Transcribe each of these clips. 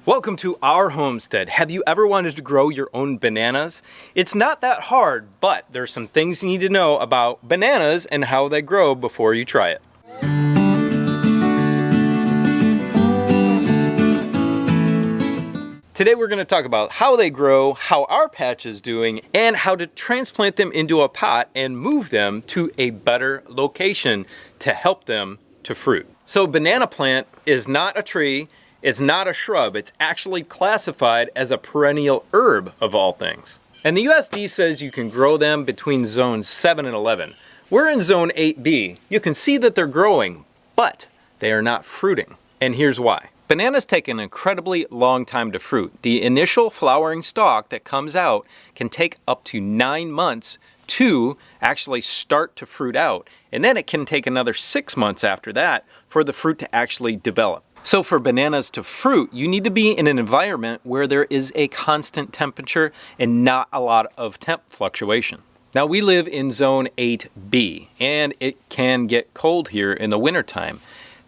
Welcome to our homestead. Have you ever wanted to grow your own bananas? It's not that hard, but there's some things you need to know about bananas and how they grow before you try it. Today we're going to talk about how they grow, how our patch is doing, and how to transplant them into a pot and move them to a better location to help them to fruit. So banana plant is not a tree. It's not a shrub, it's actually classified as a perennial herb of all things. And the USD says you can grow them between zones 7 and 11. We're in zone 8B. You can see that they're growing, but they are not fruiting. And here's why. Bananas take an incredibly long time to fruit. The initial flowering stalk that comes out can take up to 9 months to actually start to fruit out. And then it can take another 6 months after that for the fruit to actually develop. So for bananas to fruit, you need to be in an environment where there is a constant temperature and not a lot of temp fluctuation. Now we live in zone 8B and it can get cold here in the wintertime.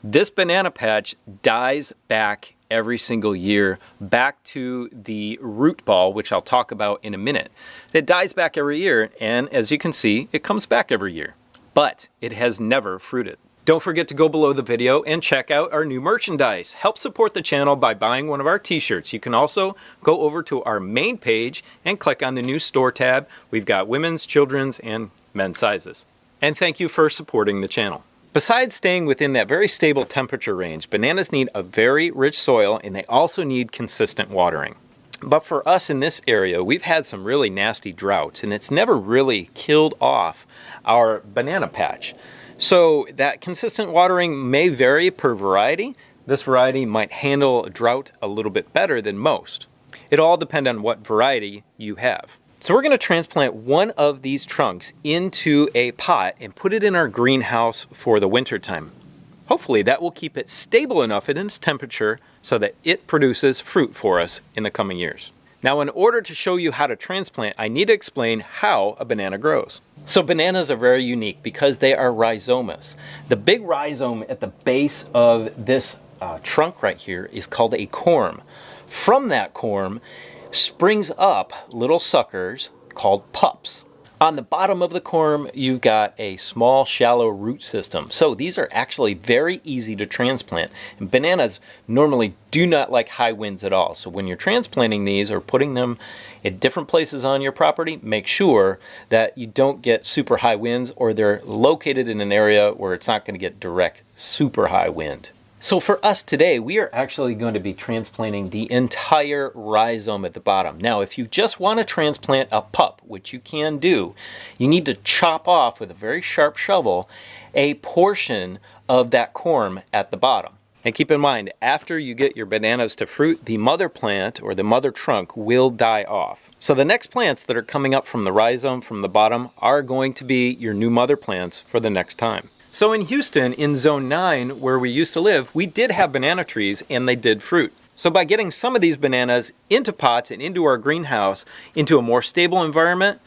This banana patch dies back every single year back to the root ball, which I'll talk about in a minute. It dies back every year, and as you can see, it comes back every year, but it has never fruited. Don't forget to go below the video and check out our new merchandise. Help support the channel by buying one of our t-shirts. You can also go over to our main page and click on the new store tab. We've got women's, children's, and men's sizes. And thank you for supporting the channel. Besides staying within that very stable temperature range, bananas need a very rich soil and they also need consistent watering. But for us in this area, we've had some really nasty droughts and it's never really killed off our banana patch. So that consistent watering may vary per variety. This variety might handle a drought a little bit better than most. It all depends on what variety you have. So we're going to transplant one of these trunks into a pot and put it in our greenhouse for the winter time. Hopefully that will keep it stable enough in its temperature so that it produces fruit for us in the coming years. Now, in order to show you how to transplant, I need to explain how a banana grows. So bananas are very unique because they are rhizomas. The big rhizome at the base of this trunk right here is called a corm. From that corm springs up little suckers called pups. On the bottom of the corm, you've got a small, shallow root system. So these are actually very easy to transplant. And bananas normally do not like high winds at all. So when you're transplanting these or putting them at different places on your property, make sure that you don't get super high winds or they're located in an area where it's not going to get direct, super high wind. So for us today, we are actually going to be transplanting the entire rhizome at the bottom. Now, if you just want to transplant a pup, which you can do, you need to chop off with a very sharp shovel a portion of that corm at the bottom. And keep in mind, after you get your bananas to fruit, the mother plant or the mother trunk will die off. So the next plants that are coming up from the rhizome from the bottom are going to be your new mother plants for the next time. So in Houston, in zone 9, where we used to live, we did have banana trees and they did fruit. So by getting some of these bananas into pots and into our greenhouse, into a more stable environment,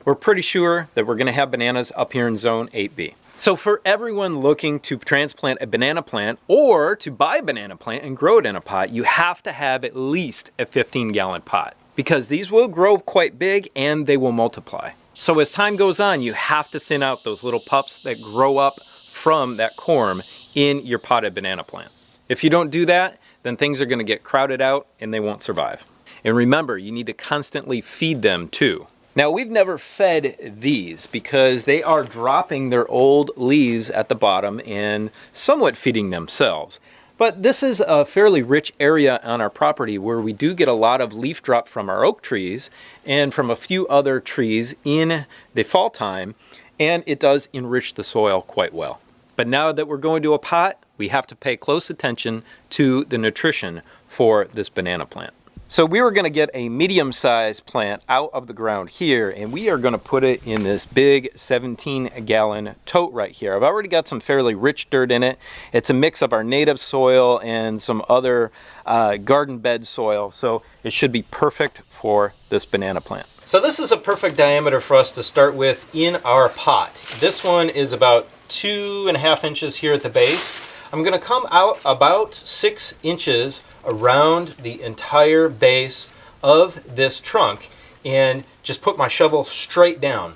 we're pretty sure that we're going to have bananas up here in zone 8B. So for everyone looking to transplant a banana plant or to buy a banana plant and grow it in a pot, you have to have at least a 15-gallon pot because these will grow quite big and they will multiply. So as time goes on, you have to thin out those little pups that grow up from that corm in your potted banana plant. If you don't do that, then things are going to get crowded out and they won't survive. And remember, you need to constantly feed them too. Now, we've never fed these because they are dropping their old leaves at the bottom and somewhat feeding themselves. But this is a fairly rich area on our property where we do get a lot of leaf drop from our oak trees and from a few other trees in the fall time, and it does enrich the soil quite well. But now that we're going to a pot, we have to pay close attention to the nutrition for this banana plant. So we were going to get a medium-sized plant out of the ground here, and we are going to put it in this big 17-gallon tote right here. I've already got some fairly rich dirt in it. It's a mix of our native soil and some other garden bed soil, so it should be perfect for this banana plant. So this is a perfect diameter for us to start with in our pot. This one is about 2.5 inches here at the base. I'm going to come out about 6 inches around the entire base of this trunk and just put my shovel straight down,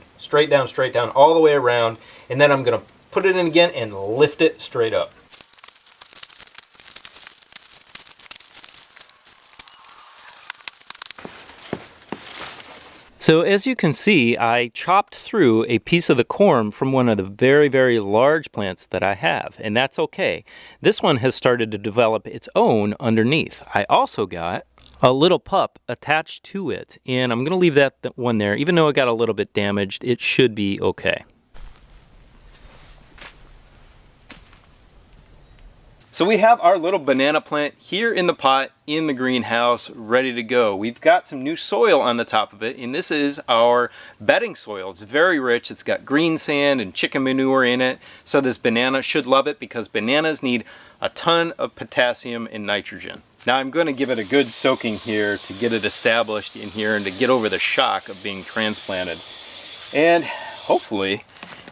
all the way around, and then I'm going to put it in again and lift it straight up. So as you can see, I chopped through a piece of the corm from one of the very, very large plants that I have, and that's okay. This one has started to develop its own underneath. I also got a little pup attached to it, and I'm going to leave that one there. Even though it got a little bit damaged, it should be okay. So we have our little banana plant here in the pot in the greenhouse ready to go. We've got some new soil on the top of it, and this is our bedding soil. It's very rich. It's got green sand and chicken manure in it. So this banana should love it because bananas need a ton of potassium and nitrogen. Now I'm going to give it a good soaking here to get it established in here and to get over the shock of being transplanted. And hopefully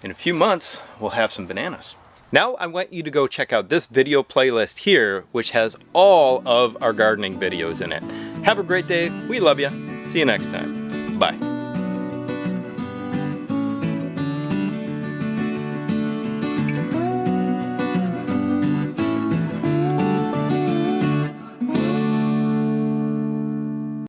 in a few months we'll have some bananas. Now I want you to go check out this video playlist here, which has all of our gardening videos in it. Have a great day. We love you. See you next time. Bye.